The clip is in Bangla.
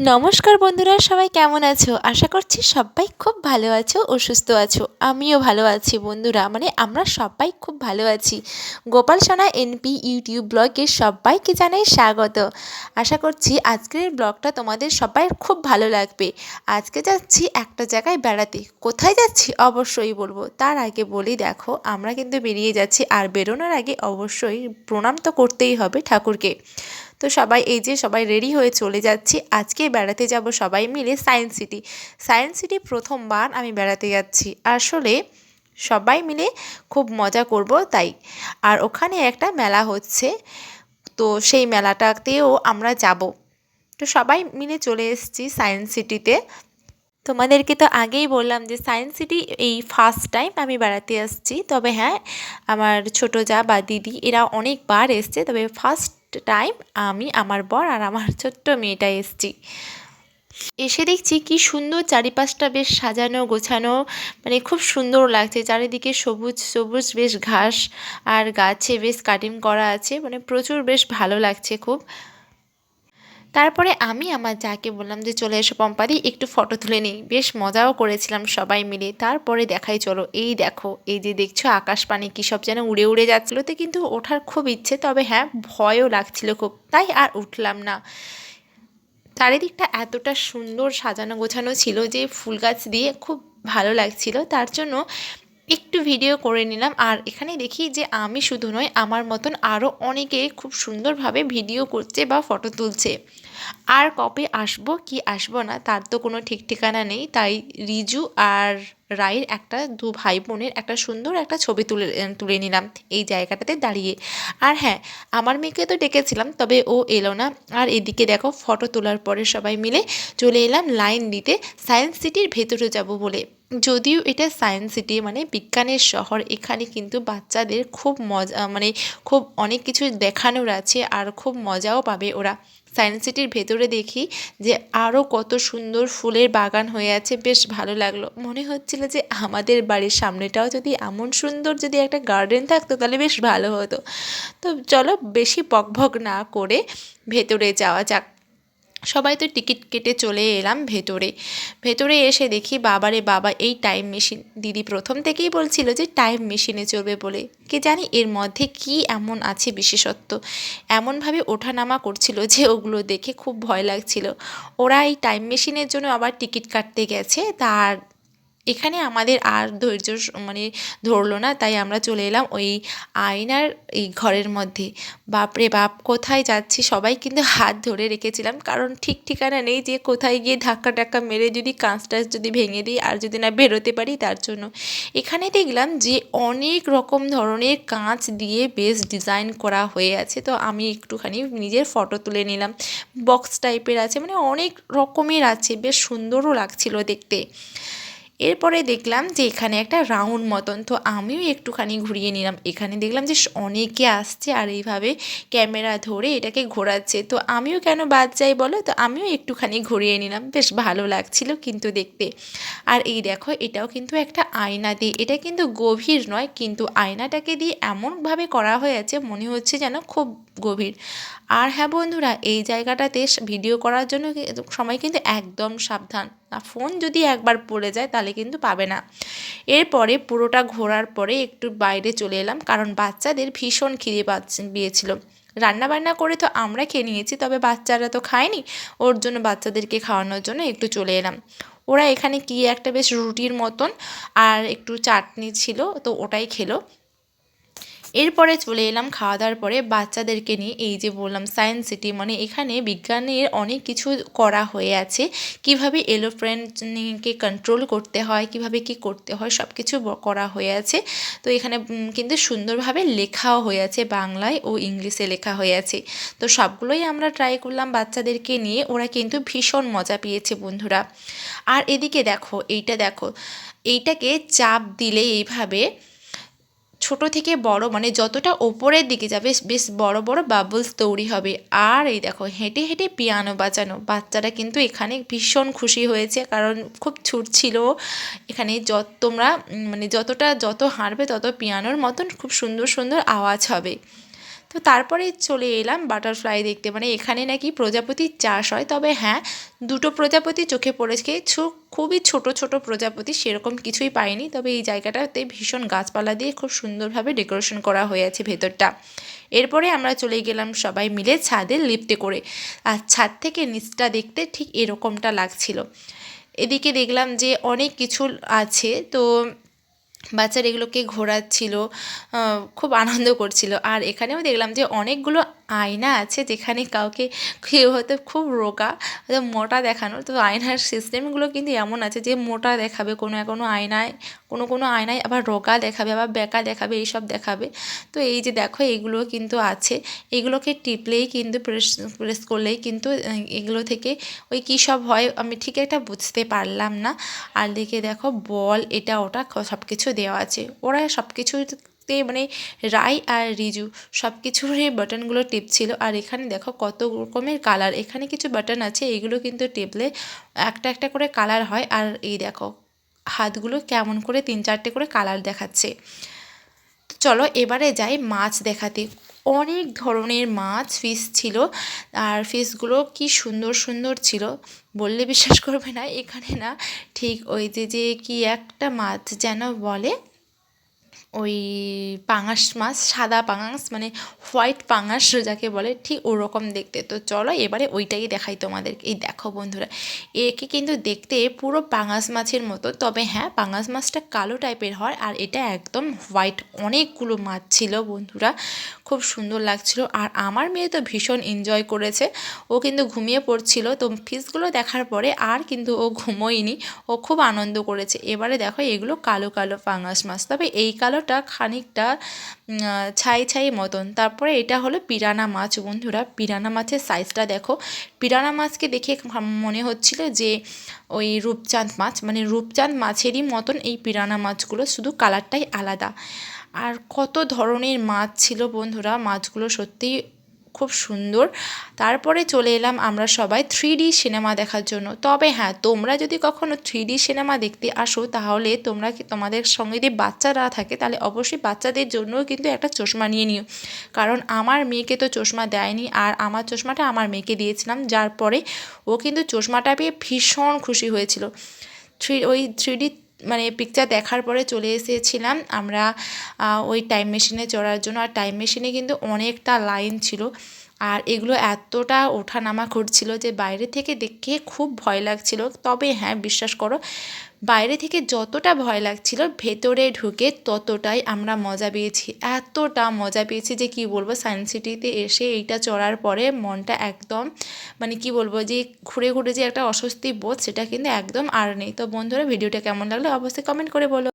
নমস্কার বন্ধুরা, সবাই কেমন আছো? আশা করছি সবাই খুব ভালো আছো ও সুস্থ আছো। আমিও ভালো আছি বন্ধুরা, আমরা সবাই খুব ভালো আছি। গোপাল সোনা এনপি ইউটিউব ব্লগে সবাইকে জানাই স্বাগত। আশা করছি আজকের ব্লগটা তোমাদের সবাই খুব ভালো লাগবে। আজকে যাচ্ছি একটা জায়গায় বেড়াতে। কোথায় যাচ্ছি অবশ্যই বলবো। তার আগে বলি, দেখো আমরা কিন্তু বেরিয়ে যাচ্ছি, আর বেরোনোর আগে অবশ্যই প্রণাম তো করতেই হবে ঠাকুরকে। তো সবাই রেডি হয়ে চলে যাচ্ছি। আজকে বেড়াতে যাব সবাই মিলে সায়েন্স সিটি। সায়েন্স সিটি প্রথমবার আমি বেড়াতে যাচ্ছি। আসলে সবাই মিলে খুব মজা করব তাই। আর ওখানে একটা মেলা হচ্ছে, তো সেই মেলাটাতেও আমরা যাব। তো সবাই মিলে চলে এসেছি সায়েন্স সিটিতে। তোমাদেরকে তো আগেই বললাম যে সায়েন্স সিটি এই ফার্স্ট টাইম আমি বেড়াতে আসছি। তবে হ্যাঁ, আমার ছোটো যা বা দিদি এরা অনেকবার এসছে, তবে ফার্স্ট টাইম আমি, আমার বর আর আমার ছোট্ট মেয়েটা এসছি। এসে দেখছি কি সুন্দর চারিপাশটা বেশ সাজানো গোছানো, খুব সুন্দর লাগছে। চারিদিকে সবুজ সবুজ বেশ ঘাস আর গাছে বেশ কাটিং করা আছে, প্রচুর বেশ ভালো লাগছে খুব। তারপরে আমি আমার যাকে বললাম যে চলে এসো পম্পাদি, একটু ফটো তুলে নিই। বেশ মজাও করেছিলাম সবাই মিলে। তারপরে দেখাই চলো, এই দেখো, এই যে দেখছো আকাশপানে কী সব যেন উড়ে উড়ে যাচ্ছিলো, তো কিন্তু ওঠার খুব ইচ্ছে, তবে হ্যাঁ ভয়ও লাগছিল খুব, তাই আর উঠলাম না। চারিদিকটা এতটা সুন্দর সাজানো গোছানো ছিল যে ফুল গাছ দিয়ে খুব ভালো লাগছিল, তার জন্য একটু ভিডিও করে নিলাম। আর এখানে দেখি যে আমি শুধু নয়, আমার মতন আরও অনেকে খুব সুন্দরভাবে ভিডিও করছে বা ফটো তুলছে। আর কবে আসবো কি আসবো না তার তো কোনো ঠিক ঠিকানা নেই, তাই রিজু আর রায়ের একটা দু ভাই বোনের একটা সুন্দর একটা ছবি তুলে নিলাম এই জায়গাটাতে দাঁড়িয়ে। আর হ্যাঁ, আমার মেয়েকে তো ডেকেছিলাম, তবে ও এলো না। আর এদিকে দেখো, ফটো তোলার পরে সবাই মিলে চলে এলাম লাইন দিতে সায়েন্স সিটির ভেতরে যাব বলে। যদিও এটা সায়েন্স সিটি বিজ্ঞানের শহর, এখানে কিন্তু বাচ্চাদের খুব মজা, খুব অনেক কিছু দেখানোর আছে আর খুব মজাও পাবে ওরা। সায়েন্স সিটির ভেতরে দেখি যে আরও কত সুন্দর ফুলের বাগান হয়ে আছে, বেশ ভালো লাগলো। মনে হচ্ছিল যে আমাদের বাড়ির সামনেটাও যদি এমন সুন্দর যদি একটা গার্ডেন থাকতো তাহলে বেশ ভালো হতো। তো চলো বেশি বকবক না করে ভেতরে যাওয়া যাক। সবাই তো টিকিট কেটে চলে এলাম ভেতরে। ভেতরে এসে দেখি বাবারে বাবা, এই টাইম মেশিন। দিদি প্রথম থেকেই বলছিল যে টাইম মেশিনে চড়বে বলে, কে জানি এর মধ্যে কি এমন আছে বিশেষত্ব। এমনভাবে ওঠানামা করছিল যে ওগুলো দেখে খুব ভয় লাগছিল। ওরা এই টাইম মেশিনের জন্য আবার টিকিট কাটতে গেছে, তার এখানে আমাদের আর ধৈর্য ধরলো না, তাই আমরা চলে এলাম ওই আয়নার এই ঘরের মধ্যে। বাপরে বাপ, কোথায় যাচ্ছি সবাই কিন্তু হাত ধরে রেখেছিলাম, কারণ ঠিক ঠিকানা নেই যে কোথায় গিয়ে ধাক্কা টাক্কা মেরে যদি কাঁচটা যদি ভেঙে দিই আর যদি না বেরোতে পারি, তার জন্য। এখানে দেখলাম যে অনেক রকম ধরনের কাঁচ দিয়ে বেশ ডিজাইন করা হয়ে আছে, তো আমি একটুখানি নিজের ফটো তুলে নিলাম। বক্স টাইপের আছে, অনেক রকমের আছে, বেশ সুন্দরও লাগছিল দেখতে। এরপরে দেখলাম যে এখানে একটা রাউন্ড মতন, তো আমিও একটুখানি ঘুরিয়ে নিলাম। এখানে দেখলাম যে অনেকে আসছে আর এইভাবে ক্যামেরা ধরে এটাকে ঘোরাচ্ছে, তো আমিও কেন বাদ যাই বলো, তো আমিও একটুখানি ঘুরিয়ে নিলাম। বেশ ভালো লাগছিল কিন্তু দেখতে। আর এই দেখো, এটাও কিন্তু একটা আয়না দিয়ে, এটা কিন্তু গভীর নয়, কিন্তু আয়নাটাকে দিয়ে এমনভাবে করা হয়েছে মনে হচ্ছে যেন খুব গভীর। আর হ্যাঁ বন্ধুরা, এই জায়গাটাতে ভিডিও করার জন্য সময় কিন্তু একদম সাবধান, না ফোন যদি একবার পড়ে যায় তাহলে কিন্তু পাবে না। এরপরে পুরোটা ঘোরার পরে একটু বাইরে চলে এলাম, কারণ বাচ্চাদের ভীষণ খিদে পেয়েছিল। রান্নাবান্না করে তো আমরা খেয়ে নিয়েছি, তবে বাচ্চারা তো খায়নি, ওর জন্য বাচ্চাদেরকে খাওয়ানোর জন্য একটু চলে এলাম। ওরা এখানে কি একটা বেশ রুটির মতন আর একটু চাটনি ছিল, তো ওটাই খেলো। এরপরে চলে এলাম খাওয়া দাওয়ার পরে বাচ্চাদেরকে নিয়ে, এই যে বললাম সায়েন্স সিটি, এখানে বিজ্ঞানের অনেক কিছু করা হয়ে আছে, কিভাবে এরোপ্লেনকে কন্ট্রোল করতে হয়, কিভাবে কি করতে হয়, সব কিছু করা হয়ে আছে। তো এখানে কিন্তু সুন্দরভাবে লেখাও হয়ে আছে, বাংলায় ও ইংলিশে লেখা হয়ে আছে। তো সবগুলোই আমরা ট্রাই করলাম বাচ্চাদেরকে নিয়ে, ওরা কিন্তু ভীষণ মজা পেয়েছে বন্ধুরা। আর এদিকে দেখো, এইটা দেখো, এইটাকে চাপ দিলে এইভাবে ছোট থেকে বড়, যতটা ওপরের দিকে যাবে বেশ বড় বড় বাবলস তৈরি হবে। আর এই দেখো, হেঁটে হেঁটে পিয়ানো বাজানো, বাচ্চারা কিন্তু এখানে ভীষণ খুশি হয়েছে, কারণ খুব ছুটছিল। এখানে তোমরা যত হাঁটবে তত পিয়ানোর মতন খুব সুন্দর সুন্দর আওয়াজ হবে। তো তারপরে চলে এলাম বাটারফ্লাই দেখতে, মানে এখানে নাকি প্রজাপতির চাষ হয়, তবে হ্যাঁ দুটো প্রজাপতি চোখে পড়েছে, খুবই ছোট ছোট প্রজাপতি, সেরকম কিছুই পাইনি। তবে এই জায়গাটাতে ভীষণ গাছপালা দিয়ে খুব সুন্দরভাবে ডেকোরেশন করা হয়েছে ভেতরটা। এরপরে আমরা চলে গেলাম সবাই মিলে ছাদে লিফটে করে, আর ছাদ থেকে নিচটা দেখতে ঠিক এরকমটা লাগছিল। এদিকে দেখলাম যে অনেক কিছু আছে, তো বাচ্চারা এগুলোকে ঘোরাচ্ছিল, খুব আনন্দ করছিল। আর এখানেও দেখলাম যে অনেকগুলো আয়না আছে, যেখানে কাউকে কেউ হয়তো খুব রোগা মোটা দেখানো, তো আয়নার সিস্টেমগুলো কিন্তু এমন আছে যে মোটা দেখাবে কোনো আয়নায়, কোনো আয়নায় আবার রোগা দেখাবে, আবার বেঁকা দেখাবে, এইসব দেখাবে। তো এই যে দেখো এগুলো কিন্তু আছে, এগুলোকে টিপলেই কিন্তু প্রেস করলেই কিন্তু এগুলো থেকে ওই কী সব হয় আমি ঠিক একটা বুঝতে পারলাম না। আর দিকে দেখো বল এটা ওটা সব কিছু দেওয়া আছে, ওরা সব কিছুতে মানে রাই আর রিজু সব কিছুরই বাটনগুলো টিপছিল। আর এখানে দেখো কত রকমের কালার, এখানে কিছু বাটন আছে, এইগুলো কিন্তু টিপলে একটা একটা করে কালার হয়। আর এই দেখো হাতগুলো কেমন করে 3-4টে করে কালার দেখাচ্ছে। তো চলো এবারে যাই মাছ দেখাতে। অনেক ধরনের মাছ ফিশ ছিল, আর ফিশগুলো কি সুন্দর সুন্দর ছিল, বললে বিশ্বাস করবে না। এখানে না ঠিক ওই যে কি একটা মাছ যেন বলে, ওই পাঙাশ মাছ, সাদা পাঙাশ মানে হোয়াইট পাঙাশ যাকে বলে, ঠিক ওরকম দেখতে। তো চলো এবারে ওইটাই দেখাই তোমাদেরকে। এই দেখো বন্ধুরা, একে কিন্তু দেখতে পুরো পাঙাশ মাছের মতো, তবে হ্যাঁ পাঙাশ মাছটা কালো টাইপের হয়, আর এটা একদম হোয়াইট। অনেকগুলো মাছ ছিল বন্ধুরা, খুব সুন্দর লাগছিল। আর আমার মেয়ে তো ভীষণ এনজয় করেছে, ও কিন্তু ঘুমিয়ে পড়ছিল। তো ফিশগুলো দেখার পরে আর কিন্তু ও ঘুমোয়নি, ও খুব আনন্দ করেছে। এবারে দেখো এগুলো কালো কালো পাঙাশ মাছ, তবে এই কালোটা খানিকটা ছাই ছাই মতন। তারপরে এটা হলো পিরানা মাছ বন্ধুরা, পিরানা মাছের সাইজটা দেখো। পিরানা মাছকে দেখে মনে হচ্ছিল যে ওই রূপচাঁদ মাছ, মানে রূপচাঁদ মাছেরই মতন এই পিরানা মাছগুলো, শুধু কালারটাই আলাদা। আর কত ধরনের মাছ ছিল বন্ধুরা, মাছগুলো সত্যিই খুব সুন্দর। তারপরে চলে এলাম আমরা সবাই 3D সিনেমা দেখার জন্য। তবে হ্যাঁ তোমরা যদি কখনো 3D সিনেমা দেখতে আসো, তাহলে তোমরা তোমাদের সঙ্গে যদি বাচ্চারা থাকে, তাহলে অবশ্যই বাচ্চাদের জন্যও কিন্তু একটা চশমা নিয়ে নিও, কারণ আমার মেয়েকে তো চশমা দেয়নি, আর আমার চশমাটা আমার মেয়েকে দিয়েছিলাম, যার পরে ও কিন্তু চশমাটা পেয়ে ভীষণ খুশি হয়েছিল। ওই 3D মানে পিকচার দেখার পরে চলে এসেছিলাম আমরা ওই টাইম মেশিনে চড়ার জন্য। আর টাইম মেশিনে কিন্তু অনেকটা লাইন ছিল, আর এগুলো এতটা ওঠানামা করছিল যে বাইরে থেকে দেখে খুব ভয় লাগছিল। তবে হ্যাঁ বিশ্বাস করো, বাইরে থেকে যতটা ভয় লাগছিল, ভেতরে ঢুকে ততটাই আমরা মজা পেয়েছি। এতটা মজা পেয়েছি যে কি বলবো, সায়েন্স সিটিতে এসে এইটা চড়ার পরে মনটা একদম মানে কি বলবো, যে ঘুরে ঘুরে যে একটা অস্বস্তি বোধ, সেটা কিন্তু একদম আর নেই। তো বন্ধুরা ভিডিওটা কেমন লাগলো অবশ্যই কমেন্ট করে বলো।